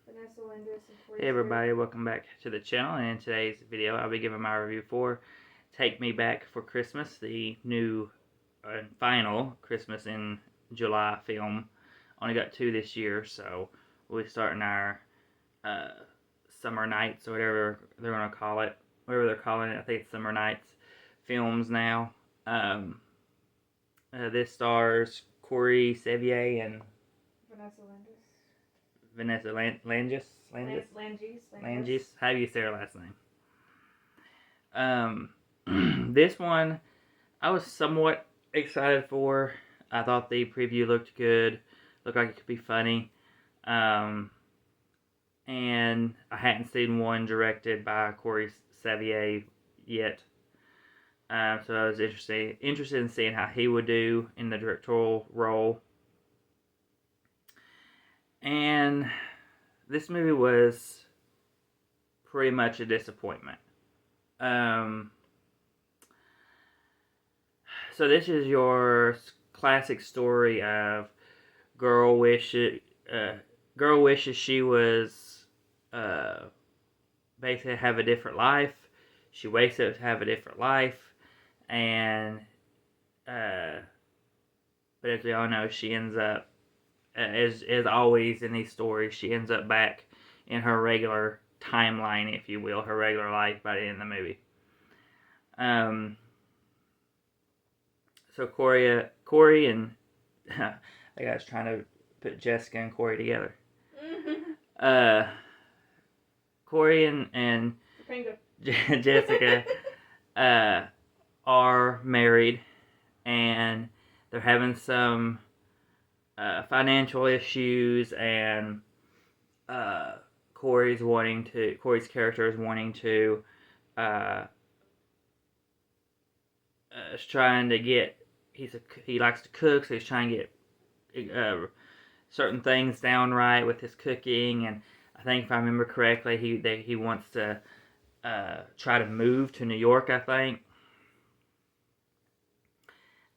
Vanessa Lindis and Tori Hey everybody, welcome back to the channel, and in today's video I'll be giving my review for Take Me Back for Christmas, the new and final Christmas in July film. Only got 2 this year, so we'll be starting our summer nights, or whatever they're going to call it. Whatever they're calling it, I think it's summer nights films now. This stars Corey Sevier and Vanessa Lindis. Vanessa Langis. Langis. How do you say her last name? This one I was somewhat excited for. I thought the preview looked good. Looked like it could be funny. And I hadn't seen one directed by Corey Sevier yet. So I was interested in seeing how he would do in the directorial role. And this movie was pretty much a disappointment. So this is your classic story of girl wishes she was basically have a different life. She wakes up to have a different life, and but as we all know, she ends up, as always in these stories, she ends up back in her regular timeline, if you will, her regular life by the end of the movie. So Corey and I was trying to put Jessica and Corey together. Corey and Jessica are married, and they're having some financial issues, and Corey's character is wanting to is trying to get, he likes to cook, so he's trying to get certain things down right with his cooking, and I think if I remember correctly, he wants to try to move to New York, I think,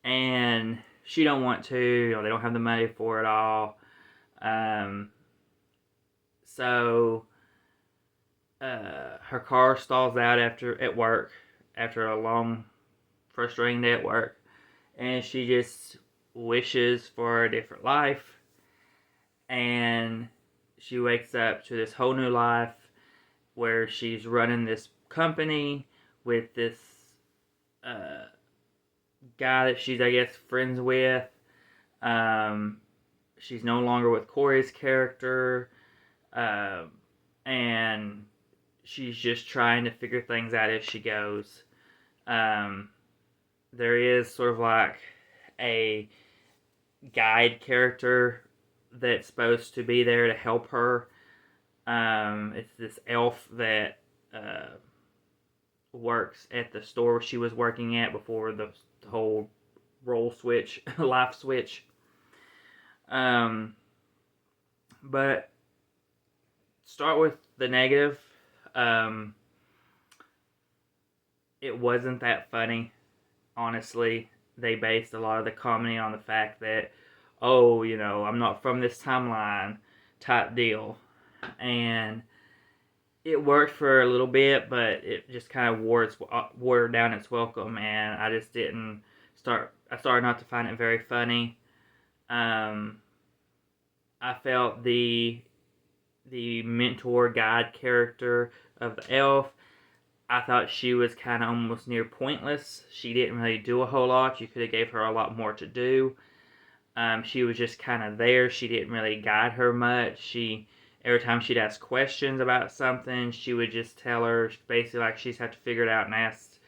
and she don't want to, they don't have the money for it all. So her car stalls out at work after a long, frustrating day at work, and she just wishes for a different life, and she wakes up to this whole new life where she's running this company with this guy that she's, I guess, friends with. She's no longer with Corey's character, and she's just trying to figure things out as she goes. There is sort of like a guide character that's supposed to be there to help her. It's this elf that works at the store she was working at before the whole role switch, life switch. But start with the negative. It wasn't that funny, honestly. They based a lot of the comedy on the fact that, I'm not from this timeline type deal. And it worked for a little bit, but it just kind of wore down its welcome, and I just I started not to find it very funny. I felt the mentor guide character of the elf, I thought she was kind of almost near pointless. She didn't really do a whole lot. You could have gave her a lot more to do. She was just kind of there. She didn't really guide her much. Every time she'd ask questions about something, she would just tell her basically like she'd have to figure it out and ask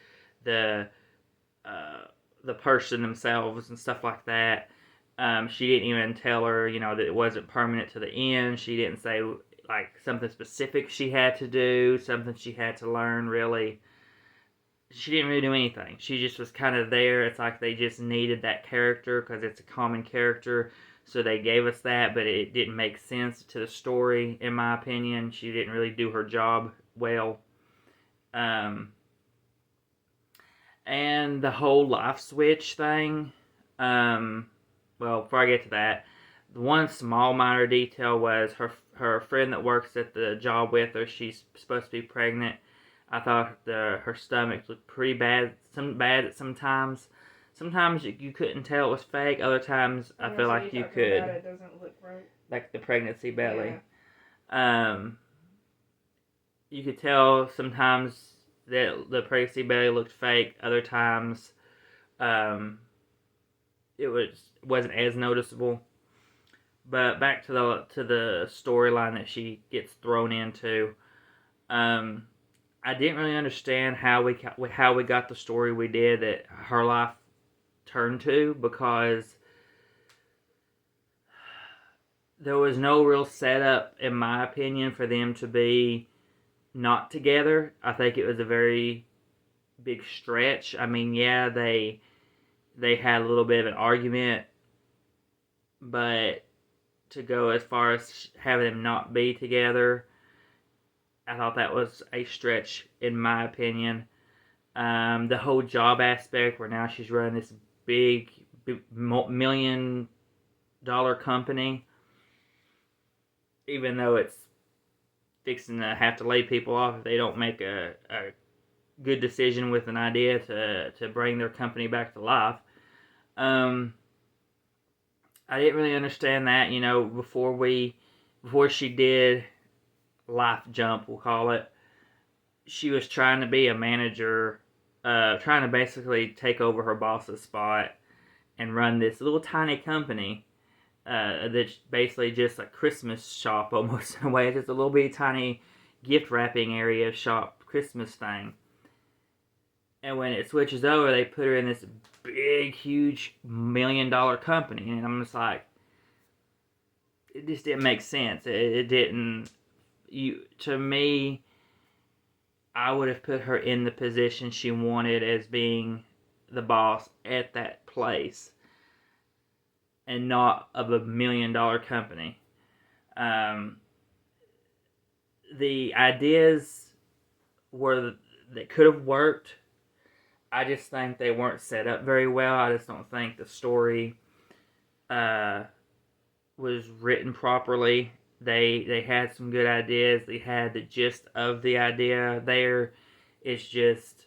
the person themselves and stuff like that. She didn't even tell her, that it wasn't permanent to the end. She didn't say like something specific she had to do, something she had to learn, really. She didn't really do anything. She just was kind of there. It's like they just needed that character because it's a common character, so they gave us that, but it didn't make sense to the story, in my opinion. She didn't really do her job well. And the whole life switch thing, well, before I get to that, the one small minor detail was her friend that works at the job with her, she's supposed to be pregnant. I thought her stomach looked pretty bad. Sometimes. Sometimes you couldn't tell it was fake. Other times I feel like you could. It doesn't look right. Like the pregnancy belly. Yeah. You could tell sometimes that the pregnancy belly looked fake. Other times, it wasn't as noticeable. But back to the storyline that she gets thrown into. I didn't really understand how we got the story we did that her life turned to, because there was no real setup, in my opinion, for them to be not together. I think it was a very big stretch. I mean, yeah, they had a little bit of an argument, but to go as far as having them not be together, I thought that was a stretch, in my opinion. The whole job aspect, where now she's running this big $1 million company, even though it's fixing to have to lay people off if they don't make a good decision with an idea to bring their company back to life. I didn't really understand that, before she did life jump, we'll call it. She was trying to be a manager, trying to basically take over her boss's spot and run this little tiny company that's basically just a Christmas shop almost, in a way. It's just a little bitty tiny gift wrapping area shop Christmas thing. And when it switches over, they put her in this big, huge $1 million company. And I'm just like, it just didn't make sense. It didn't. To me, I would have put her in the position she wanted as being the boss at that place, and not of a $1 million company. The ideas that could have worked. I just think they weren't set up very well. I just don't think the story was written properly. They had some good ideas. They had the gist of the idea there. It's just,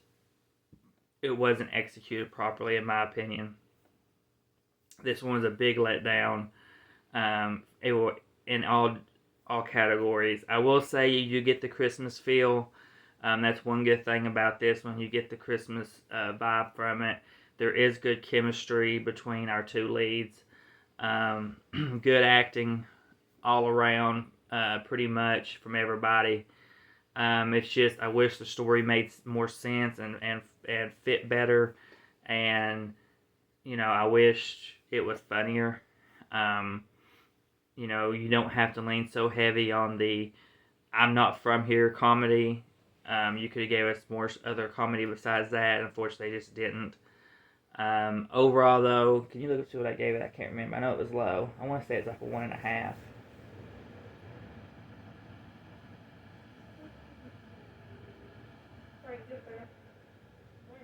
it wasn't executed properly, in my opinion. This one was a big letdown. It will, in all categories. I will say you get the Christmas feel. That's one good thing about this one. You get the Christmas vibe from it. There is good chemistry between our two leads. Good acting all around, pretty much from everybody. It's just, I wish the story made more sense and fit better. And, I wish it was funnier. You don't have to lean so heavy on the I'm not from here comedy. You could have gave us more other comedy besides that. Unfortunately, they just didn't. Overall, though, can you look up to what I gave it? I can't remember. I know it was low. I want to say it's like a 1.5. Right, get there. 1.5 of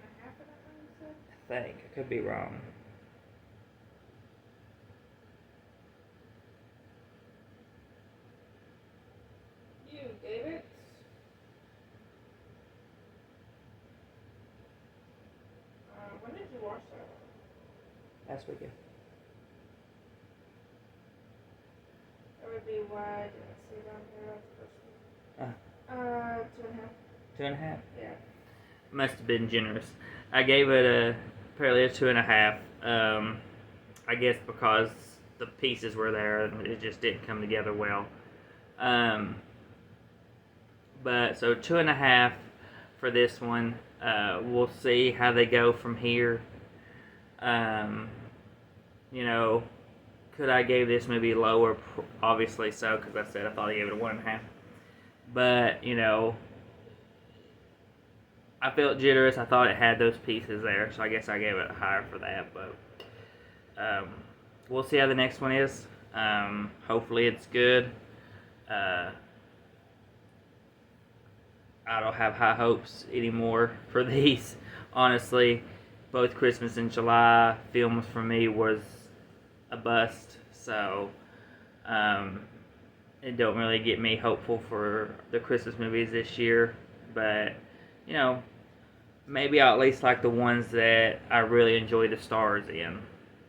that one, you said? I think. I could be wrong. You gave it? When did you watch that? Last weekend. That would be why I didn't see it on here at the first one. 2.5. 2.5? Yeah. Must have been generous. I gave it apparently a 2.5. I guess because the pieces were there and it just didn't come together well. But so 2.5 for this one. We'll see how they go from here. Could I give this movie lower? Obviously so, because I said I thought I gave it a 1.5. But, I felt generous. I thought it had those pieces there, so I guess I gave it higher for that. But we'll see how the next one is. Hopefully it's good. I don't have high hopes anymore for these. Honestly, both Christmas and July films for me was a bust. So it don't really get me hopeful for the Christmas movies this year. But, you know, maybe I'll at least like the ones that I really enjoy the stars in.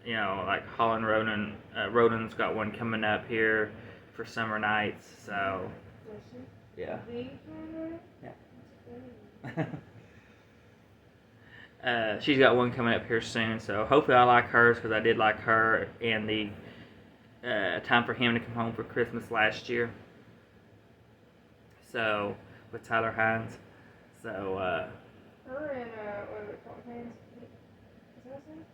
You know, like Holland Ronan. Ronan's got one coming up here for summer nights. So, yeah. Yeah. She's got one coming up here soon, so hopefully I like hers because I did like her in the Time for Him to Come Home for Christmas last year. So, with Tyler Hines. So, her and, what is it called? Haynes? Is that his name?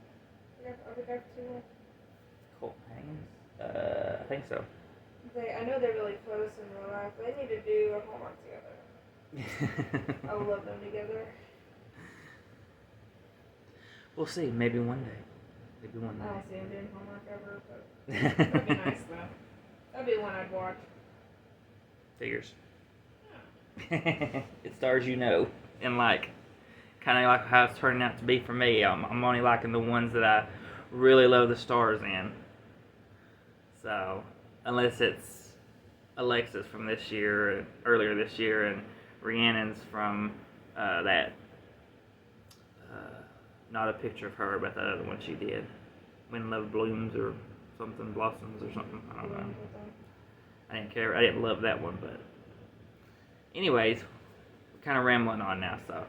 The guy for Too Long? Colt Haynes? I think so. I know they're really close in real life. They need to do a Hallmark together. I would love them together. We'll see. Maybe one day. Maybe one day. I don't see them doing Hallmark ever, but that'd be nice though. That'd be one I'd watch. Figures. Yeah. It stars you know, and like, kind of like how it's turning out to be for me. I'm only liking the ones that I really love the stars in. So, unless it's Alexis from this year, earlier this year, and Rhiannon's from that. Not a picture of her, but the other one she did. When Love Blooms or something, Blossoms or something. I don't know. I didn't care. I didn't love that one, but anyways, we're kind of rambling on now. So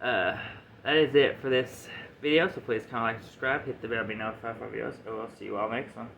that is it for this video. So please comment, like, subscribe, hit the bell to be notified for videos. So I'll see you all next one.